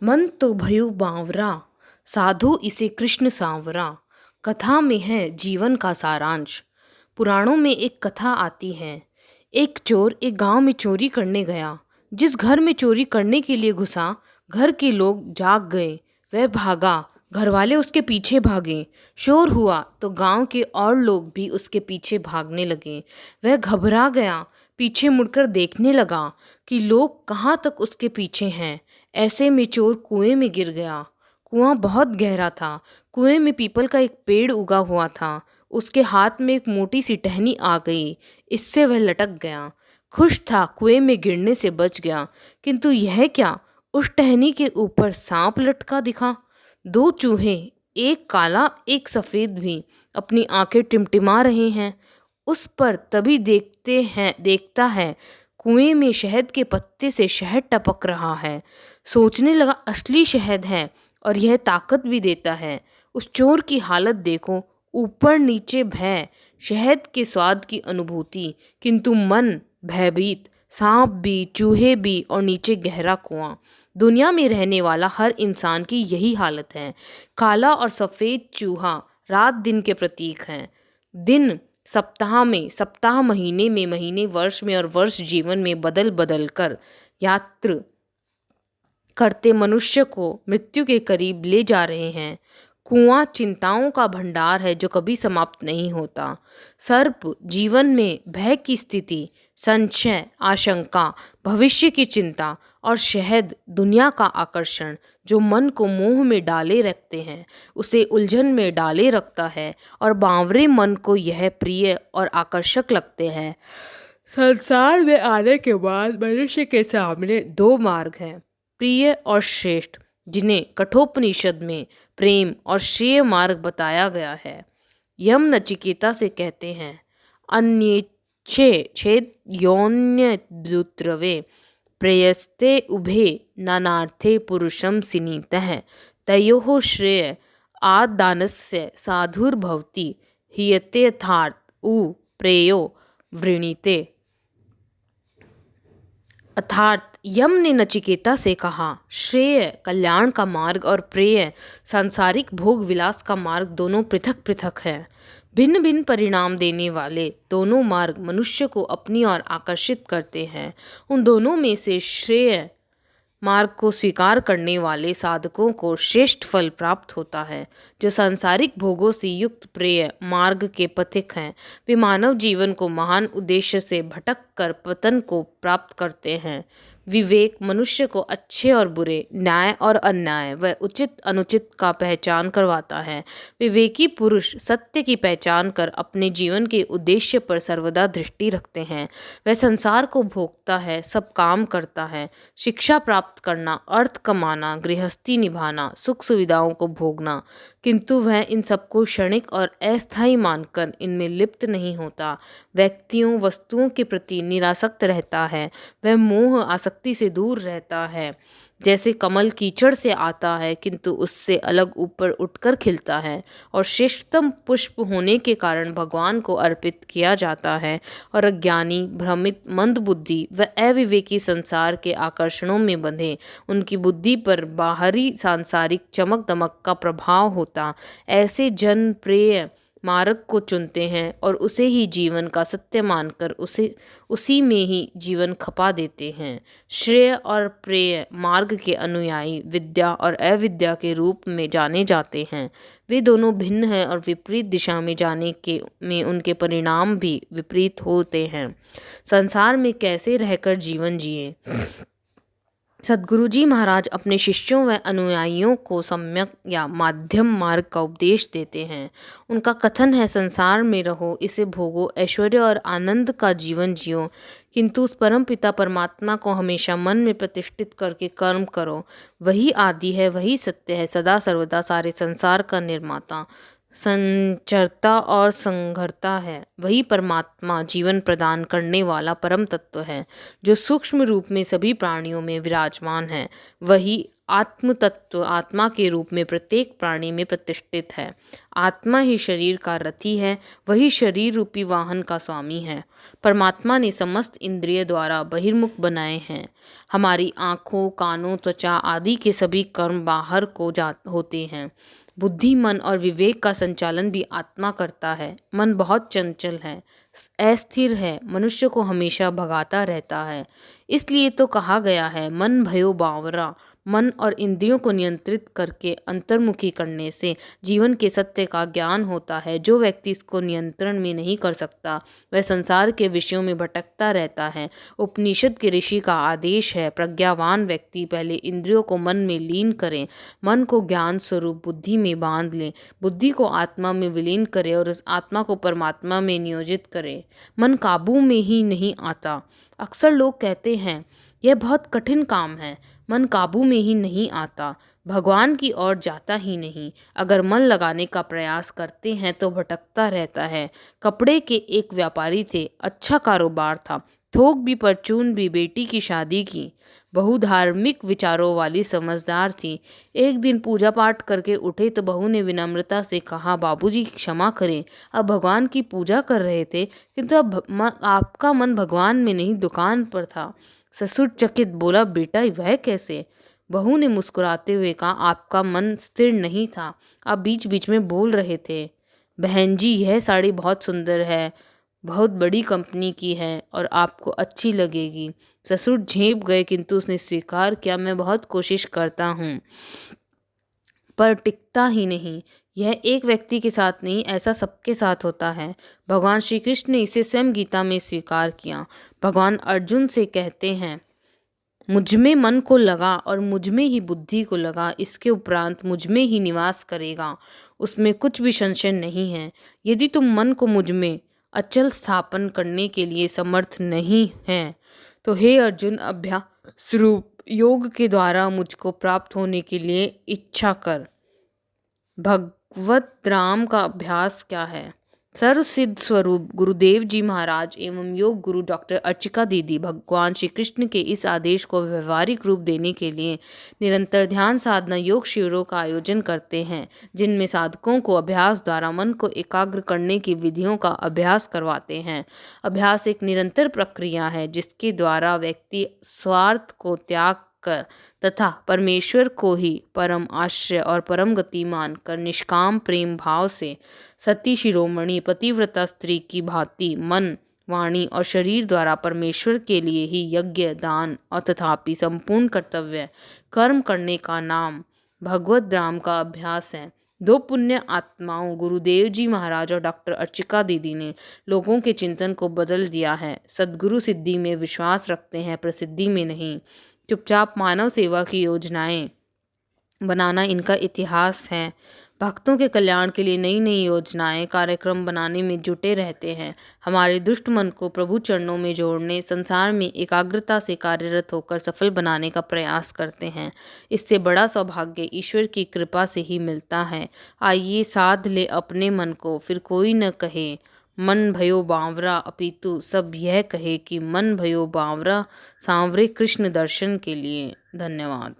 मन तो भयु बावरा, साधु इसे कृष्ण सांवरा। कथा में है जीवन का सारांश। पुराणों में एक कथा आती है। एक चोर एक गांव में चोरी करने गया। जिस घर में चोरी करने के लिए घुसा, घर के लोग जाग गए। वह भागा, घर वाले उसके पीछे भागे। शोर हुआ तो गांव के और लोग भी उसके पीछे भागने लगे। वह घबरा गया, पीछे मुड़कर देखने लगा कि लोग कहाँ तक उसके पीछे हैं। ऐसे में चोर कुएं में गिर गया। कुआं बहुत गहरा था। कुएं में पीपल का एक पेड़ उगा हुआ था। उसके हाथ में एक मोटी सी टहनी आ गई। इससे वह लटक गया। खुश था, कुएं में गिरने से बच गया। किंतु यह क्या, उस टहनी के ऊपर सांप लटका दिखा। दो चूहे, एक काला एक सफेद भी, अपनी आंखें टिमटिमा रहे हैं। उस पर तभी देखता है कुएं में शहद के पत्ते से शहद टपक रहा है। सोचने लगा असली शहद है और यह ताकत भी देता है। उस चोर की हालत देखो, ऊपर नीचे भय, शहद के स्वाद की अनुभूति, किंतु मन भयभीत। सांप भी, चूहे भी और नीचे गहरा कुआं। दुनिया में रहने वाला हर इंसान की यही हालत है। काला और सफ़ेद चूहा रात दिन के प्रतीक हैं। दिन सप्ताह में, सप्ताह महीने में, महीने वर्ष में और वर्ष जीवन में बदल बदल कर यात्र करते मनुष्य को मृत्यु के करीब ले जा रहे हैं। कुआं चिंताओं का भंडार है जो कभी समाप्त नहीं होता। सर्प जीवन में भय की स्थिति, संशय, आशंका, भविष्य की चिंता और शहद दुनिया का आकर्षण जो मन को मोह में डाले रखते हैं, उसे उलझन में डाले रखता है और बावरे मन को यह प्रिय और आकर्षक लगते हैं। संसार में आने के बाद मनुष्य के सामने दो मार्ग हैं, प्रिय और श्रेष्ठ, जिन्हें कठोपनिषद में प्रेम और श्रेय मार्ग बताया गया है। यम नचिकेता से कहते हैं, अन्येच्छे छेद योन्य द्रुत्रवे प्रेयस्ते उभे नानार्थे पुरुषम सिनीतः तयोः श्रेय आदानस्य साधुर्भवति हियतेऽर्थात् उ प्रेयो वृणीते। अर्थात यम ने नचिकेता से कहा, श्रेय कल्याण का मार्ग और प्रेय सांसारिक भोग विलास का मार्ग दोनों पृथक पृथक हैं। भिन्न भिन्न परिणाम देने वाले दोनों मार्ग मनुष्य को अपनी ओर आकर्षित करते हैं। उन दोनों में से श्रेय मार्ग को स्वीकार करने वाले साधकों को श्रेष्ठ फल प्राप्त होता है। जो सांसारिक भोगों से युक्त प्रेय मार्ग के पथिक हैं, वे मानव जीवन को महान उद्देश्य से भटक कर पतन को प्राप्त करते हैं। विवेक मनुष्य को अच्छे और बुरे, न्याय और अन्याय व उचित अनुचित का पहचान करवाता है। विवेकी पुरुष सत्य की पहचान कर अपने जीवन के उद्देश्य पर सर्वदा दृष्टि रखते हैं। वह संसार को भोगता है, सब काम करता है, शिक्षा प्राप्त करना, अर्थ कमाना, गृहस्थी निभाना, सुख सुविधाओं को भोगना, किंतु वह इन सबको क्षणिक और अस्थायी मानकर इनमें लिप्त नहीं होता। व्यक्तियों वस्तुओं के प्रति निरासक्त रहता है। वह मोह आसक्ति से दूर रहता है। जैसे कमल कीचड़ से आता है किंतु उससे अलग ऊपर उठकर खिलता है और श्रेष्ठतम पुष्प होने के कारण भगवान को अर्पित किया जाता है, और अज्ञानी, भ्रमित, मंदबुद्धि व अविवेकी संसार के आकर्षणों में बंधे उनकी बुद्धि पर बाहरी सांसारिक चमक दमक का प्रभाव होता। ऐसे जन प्रेय मार्ग को चुनते हैं और उसे ही जीवन का सत्य मानकर उसी में ही जीवन खपा देते हैं। श्रेय और प्रेय मार्ग के अनुयायी विद्या और अविद्या के रूप में जाने जाते हैं। वे दोनों भिन्न हैं और विपरीत दिशा में जाने के में उनके परिणाम भी विपरीत होते हैं। संसार में कैसे रहकर जीवन जिए। सद्गुरु जी महाराज अपने शिष्यों व अनुयायियों को सम्यक या माध्यम मार्ग का उपदेश देते हैं। उनका कथन है, संसार में रहो, इसे भोगो, ऐश्वर्य और आनंद का जीवन जियो, किंतु उस परम पिता परमात्मा को हमेशा मन में प्रतिष्ठित करके कर्म करो। वही आदि है, वही सत्य है, सदा सर्वदा सारे संसार का निर्माता, संचरता और संघरता है। वही परमात्मा जीवन प्रदान करने वाला परम तत्व है जो सूक्ष्म रूप में सभी प्राणियों में विराजमान है। वही आत्म तत्व आत्मा के रूप में प्रत्येक प्राणी में प्रतिष्ठित है। आत्मा ही शरीर का रथी है, वही शरीर रूपी वाहन का स्वामी है। परमात्मा ने समस्त इंद्रिय द्वारा बहिर्मुख बनाए हैं। हमारी आँखों, कानों, त्वचा आदि के सभी कर्म बाहर को होते हैं। बुद्धि, मन और विवेक का संचालन भी आत्मा करता है। मन बहुत चंचल है, अस्थिर है, मनुष्य को हमेशा भगाता रहता है। इसलिए तो कहा गया है, मन भयो बावरा। मन और इंद्रियों को नियंत्रित करके अंतर्मुखी करने से जीवन के सत्य का ज्ञान होता है। जो व्यक्ति इसको नियंत्रण में नहीं कर सकता, वह संसार के विषयों में भटकता रहता है। उपनिषद के ऋषि का आदेश है, प्रज्ञावान व्यक्ति पहले इंद्रियों को मन में लीन करें, मन को ज्ञान स्वरूप बुद्धि में बांध लें, बुद्धि को आत्मा में विलीन करें और उस आत्मा को परमात्मा में नियोजित करें। मन काबू में ही नहीं आता। अक्सर लोग कहते हैं, यह बहुत कठिन काम है, मन काबू में ही नहीं आता, भगवान की ओर जाता ही नहीं। अगर मन लगाने का प्रयास करते हैं तो भटकता रहता है। कपड़े के एक व्यापारी थे, अच्छा कारोबार था, थोक भी परचून भी, बेटी की शादी की। बहू धार्मिक विचारों वाली समझदार थी। एक दिन पूजा पाठ करके उठे तो बहू ने विनम्रता से कहा, बाबूजी क्षमा करें, अब भगवान की पूजा कर रहे थे, किंतु अब आपका मन भगवान में नहीं दुकान पर था। ससुर चकित, बोला, बेटा वह कैसे? बहू ने मुस्कुराते हुए कहा, आपका मन स्थिर नहीं था, आप बीच बीच में बोल रहे थे। बहन जी, यह साड़ी बहुत सुंदर है, बहुत बड़ी कंपनी की है और आपको अच्छी लगेगी। ससुर झेप गए, किंतु उसने स्वीकार किया, मैं बहुत कोशिश करता हूँ पर टिकता ही नहीं। यह एक व्यक्ति के साथ नहीं, ऐसा सबके साथ होता है। भगवान श्री कृष्ण ने इसे स्वयं गीता में स्वीकार किया। भगवान अर्जुन से कहते हैं, मुझमें मन को लगा और मुझमें ही बुद्धि को लगा, इसके उपरांत मुझमें ही निवास करेगा, उसमें कुछ भी संशय नहीं है। यदि तुम मन को मुझमें अचल स्थापन करने के लिए समर्थ नहीं हैं, तो हे अर्जुन, अभ्यास रूप योग के द्वारा मुझको प्राप्त होने के लिए इच्छा कर। भगवत राम का अभ्यास क्या है? सर्वसिद्ध स्वरूप गुरुदेव जी महाराज एवं योग गुरु डॉक्टर अर्चिका दीदी भगवान श्री कृष्ण के इस आदेश को व्यवहारिक रूप देने के लिए निरंतर ध्यान साधना योग शिविरों का आयोजन करते हैं, जिनमें साधकों को अभ्यास द्वारा मन को एकाग्र करने की विधियों का अभ्यास करवाते हैं। अभ्यास एक निरंतर प्रक्रिया है, जिसके द्वारा व्यक्ति स्वार्थ को त्याग कर तथा परमेश्वर को ही परम आश्रय और परम गति मानकर निष्काम प्रेम भाव से सती शिरोमणि पतिव्रता स्त्री की भांति मन, वाणी और शरीर द्वारा परमेश्वर के लिए ही यज्ञ, दान और तथापि संपूर्ण कर्तव्य कर्म करने का नाम भगवत राम का अभ्यास है। दो पुण्य आत्माओं गुरुदेव जी महाराज और डॉक्टर अर्चिका दीदी ने लोगों के चिंतन को बदल दिया है। सद्गुरु सिद्धि में विश्वास रखते हैं, प्रसिद्धि में नहीं। चुपचाप मानव सेवा की योजनाएं बनाना इनका इतिहास है। भक्तों के कल्याण के लिए नई नई योजनाएं, कार्यक्रम बनाने में जुटे रहते हैं। हमारे दुष्ट मन को प्रभु चरणों में जोड़ने, संसार में एकाग्रता से कार्यरत होकर सफल बनाने का प्रयास करते हैं। इससे बड़ा सौभाग्य ईश्वर की कृपा से ही मिलता है। आइए साध ले अपने मन को, फिर कोई न कहे मन भयो बावरा, अपितु सब यह कहे कि मन भयो बावरा, सांवरे कृष्ण दर्शन के लिए। धन्यवाद।